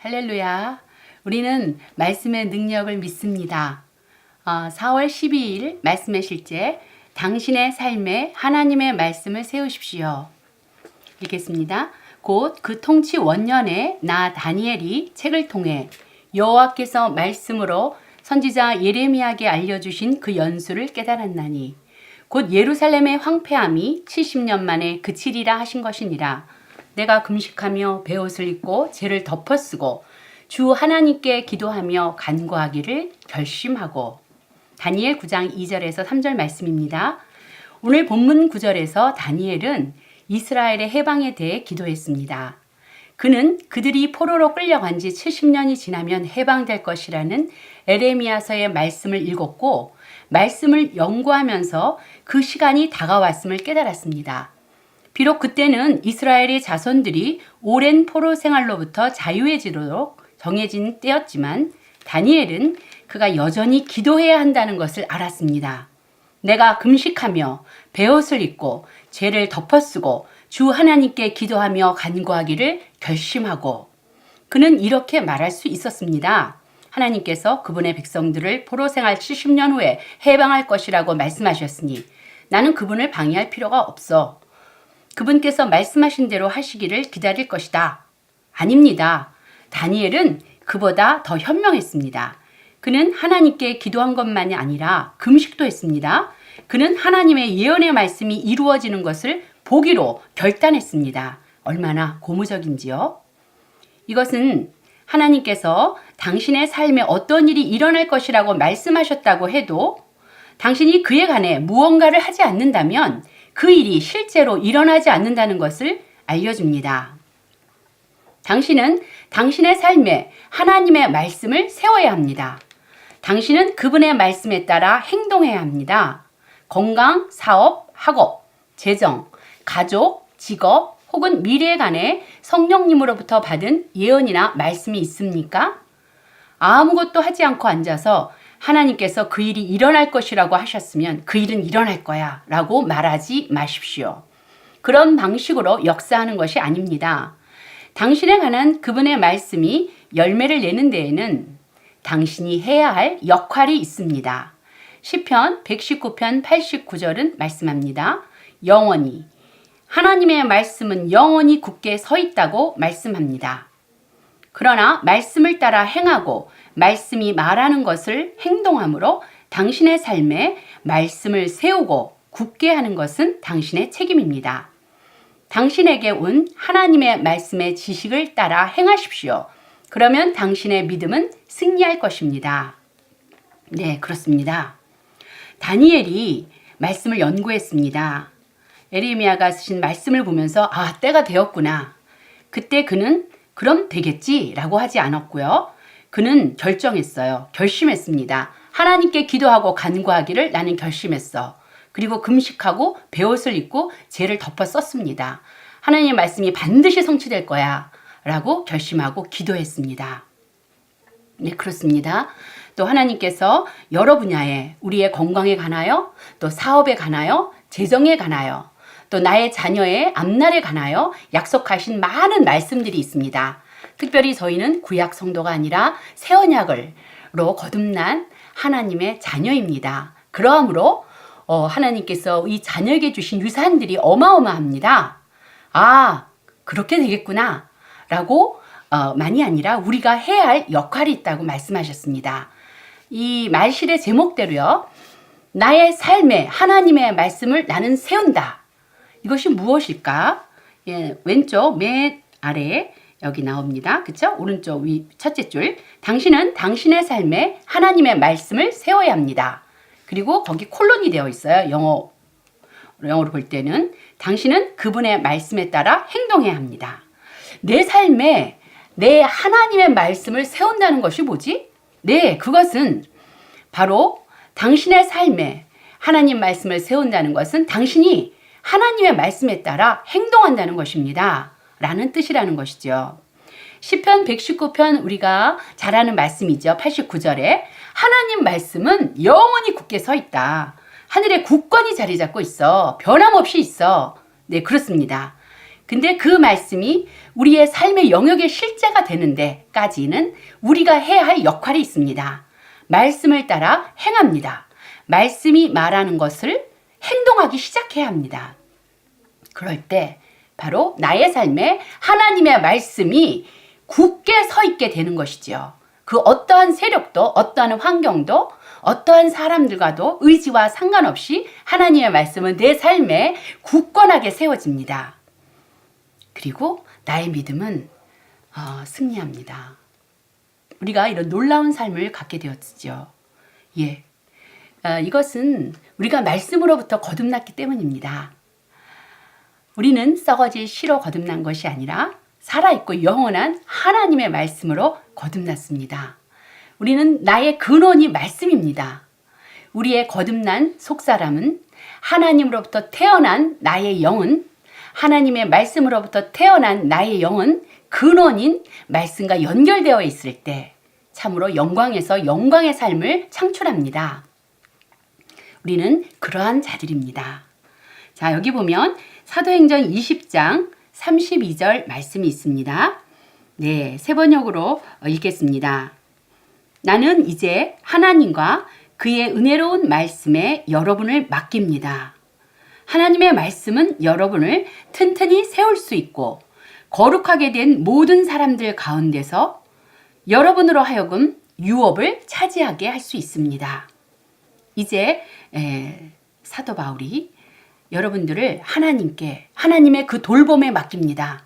할렐루야. 우리는 말씀의 능력을 믿습니다. 4월 12일 말씀의 실제, 당신의 삶에 하나님의 말씀을 세우십시오. 읽겠습니다. 곧 그 통치 원년에 나 다니엘이 책을 통해 여호와께서 말씀으로 선지자 예레미야에게 알려주신 그 연수를 깨달았나니 곧 예루살렘의 황폐함이 70년 만에 그치리라 하신 것이니라. 내가 금식하며 베옷을 입고 죄를 덮어쓰고 주 하나님께 기도하며 간구하기를 결심하고. 다니엘 9장 2절에서 3절 말씀입니다. 오늘 본문 9절에서 다니엘은 이스라엘의 해방에 대해 기도했습니다. 그는 그들이 포로로 끌려간 지 70년이 지나면 해방될 것이라는 에레미야서의 말씀을 읽었고 말씀을 연구하면서 그 시간이 다가왔음을 깨달았습니다. 비록 그때는 이스라엘의 자손들이 오랜 포로 생활로부터 자유해지도록 정해진 때였지만 다니엘은 그가 여전히 기도해야 한다는 것을 알았습니다. 내가 금식하며 베옷을 입고 죄를 덮어쓰고 주 하나님께 기도하며 간구하기를 결심하고. 그는 이렇게 말할 수 있었습니다. 하나님께서 그분의 백성들을 포로 생활 70년 후에 해방할 것이라고 말씀하셨으니 나는 그분을 방해할 필요가 없어. 그분께서 말씀하신 대로 하시기를 기다릴 것이다. 아닙니다. 다니엘은 그보다 더 현명했습니다. 그는 하나님께 기도한 것만이 아니라 금식도 했습니다. 그는 하나님의 예언의 말씀이 이루어지는 것을 보기로 결단했습니다. 얼마나 고무적인지요. 이것은 하나님께서 당신의 삶에 어떤 일이 일어날 것이라고 말씀하셨다고 해도 당신이 그에 관해 무언가를 하지 않는다면 그 일이 실제로 일어나지 않는다는 것을 알려줍니다. 당신은 당신의 삶에 하나님의 말씀을 세워야 합니다. 당신은 그분의 말씀에 따라 행동해야 합니다. 건강, 사업, 학업, 재정, 가족, 직업 혹은 미래에 관해 성령님으로부터 받은 예언이나 말씀이 있습니까? 아무것도 하지 않고 앉아서 하나님께서 그 일이 일어날 것이라고 하셨으면 그 일은 일어날 거야 라고 말하지 마십시오. 그런 방식으로 역사하는 것이 아닙니다. 당신에 관한 그분의 말씀이 열매를 내는 데에는 당신이 해야 할 역할이 있습니다. 시편 119편 89절은 말씀합니다. 영원히, 하나님의 말씀은 영원히 굳게 서 있다고 말씀합니다. 그러나 말씀을 따라 행하고 말씀이 말하는 것을 행동함으로 당신의 삶에 말씀을 세우고 굳게 하는 것은 당신의 책임입니다. 당신에게 온 하나님의 말씀의 지식을 따라 행하십시오. 그러면 당신의 믿음은 승리할 것입니다. 네, 그렇습니다. 다니엘이 말씀을 연구했습니다. 에레미야가 쓰신 말씀을 보면서 때가 되었구나. 그때 그는 그럼 되겠지 라고 하지 않았고요. 그는 결정했어요. 결심했습니다. 하나님께 기도하고 간구하기를 나는 결심했어. 그리고 금식하고 베옷을 입고 죄를 덮어 썼습니다. 하나님의 말씀이 반드시 성취될 거야 라고 결심하고 기도했습니다. 네, 그렇습니다. 또 하나님께서 여러 분야에 우리의 건강에 관하여 또 사업에 관하여 재정에 관하여 또 나의 자녀의 앞날에 관하여 약속하신 많은 말씀들이 있습니다. 특별히 저희는 구약 성도가 아니라 새 언약으로 거듭난 하나님의 자녀입니다. 그러므로 하나님께서 이 자녀에게 주신 유산들이 어마어마합니다. 그렇게 되겠구나 라고 만이 아니라 우리가 해야 할 역할이 있다고 말씀하셨습니다. 이 말실의 제목대로요. 나의 삶에 하나님의 말씀을 나는 세운다. 이것이 무엇일까? 왼쪽 맨 아래에 여기 나옵니다. 그쵸? 오른쪽 위 첫째 줄. 당신은 당신의 삶에 하나님의 말씀을 세워야 합니다. 그리고 거기 콜론이 되어 있어요. 영어로 볼 때는 당신은 그분의 말씀에 따라 행동해야 합니다. 내 삶에 내 하나님의 말씀을 세운다는 것이 뭐지? 네, 그것은 바로 당신의 삶에 하나님 말씀을 세운다는 것은 당신이 하나님의 말씀에 따라 행동한다는 것입니다. 라는 뜻이라는 것이죠. 시편 119편 우리가 잘 아는 말씀이죠. 89절에 하나님 말씀은 영원히 굳게 서 있다. 하늘에 굳건히 자리 잡고 있어. 변함없이 있어. 네, 그렇습니다. 근데 그 말씀이 우리의 삶의 영역의 실제가 되는 데까지는 우리가 해야 할 역할이 있습니다. 말씀을 따라 행합니다. 말씀이 말하는 것을 행동하기 시작해야 합니다. 그럴 때 바로 나의 삶에 하나님의 말씀이 굳게 서 있게 되는 것이지요. 그 어떠한 세력도, 어떠한 환경도, 어떠한 사람들과도 의지와 상관없이 하나님의 말씀은 내 삶에 굳건하게 세워집니다. 그리고 나의 믿음은 승리합니다. 우리가 이런 놀라운 삶을 갖게 되었죠. 이것은 우리가 말씀으로부터 거듭났기 때문입니다. 우리는 썩어질 씨로 거듭난 것이 아니라 살아있고 영원한 하나님의 말씀으로 거듭났습니다. 우리는 나의 근원이 말씀입니다. 우리의 거듭난 속사람은 하나님으로부터 태어난 나의 영은 하나님의 말씀으로부터 태어난 나의 영은 근원인 말씀과 연결되어 있을 때 참으로 영광에서 영광의 삶을 창출합니다. 우리는 그러한 자들입니다. 자, 여기 보면 사도행전 20장 32절 말씀이 있습니다. 네, 새 번역으로 읽겠습니다. 나는 이제 하나님과 그의 은혜로운 말씀에 여러분을 맡깁니다. 하나님의 말씀은 여러분을 튼튼히 세울 수 있고 거룩하게 된 모든 사람들 가운데서 여러분으로 하여금 유업을 차지하게 할 수 있습니다. 이제 사도 바울이 여러분들을 하나님께 하나님의 그 돌봄에 맡깁니다.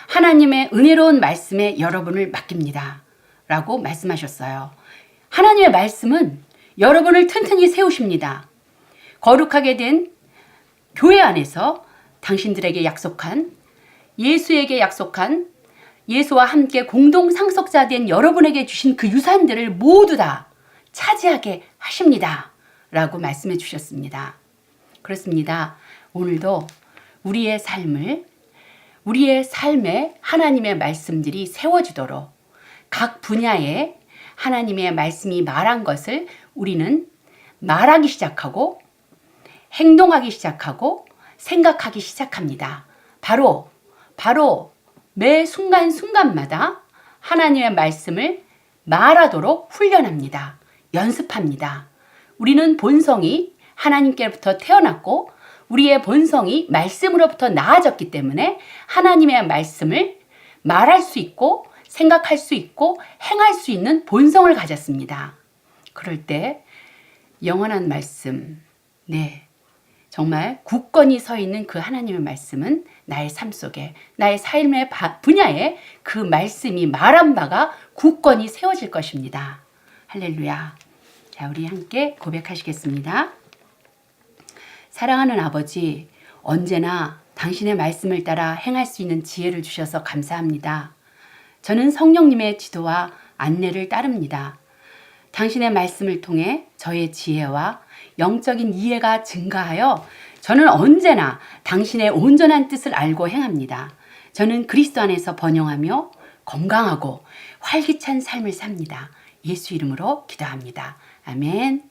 하나님의 은혜로운 말씀에 여러분을 맡깁니다. 라고 말씀하셨어요. 하나님의 말씀은 여러분을 튼튼히 세우십니다. 거룩하게 된 교회 안에서 당신들에게 약속한 예수에게 약속한 예수와 함께 공동 상속자 된 여러분에게 주신 그 유산들을 모두 다 차지하게 하십니다. 라고 말씀해 주셨습니다. 그렇습니다. 오늘도 우리의 삶에 하나님의 말씀들이 세워지도록 각 분야에 하나님의 말씀이 말한 것을 우리는 말하기 시작하고 행동하기 시작하고 생각하기 시작합니다. 바로 매 순간순간마다 하나님의 말씀을 말하도록 훈련합니다. 연습합니다. 우리는 본성이 하나님께로부터 태어났고 우리의 본성이 말씀으로부터 나아졌기 때문에 하나님의 말씀을 말할 수 있고 생각할 수 있고 행할 수 있는 본성을 가졌습니다. 그럴 때 영원한 말씀, 정말 굳건히 서 있는 그 하나님의 말씀은 나의 삶 속에, 나의 삶의 분야에 그 말씀이 말한 바가 굳건히 세워질 것입니다. 할렐루야. 자, 우리 함께 고백하시겠습니다. 사랑하는 아버지, 언제나 당신의 말씀을 따라 행할 수 있는 지혜를 주셔서 감사합니다. 저는 성령님의 지도와 안내를 따릅니다. 당신의 말씀을 통해 저의 지혜와 영적인 이해가 증가하여 저는 언제나 당신의 온전한 뜻을 알고 행합니다. 저는 그리스도 안에서 번영하며 건강하고 활기찬 삶을 삽니다. 예수 이름으로 기도합니다. 아멘.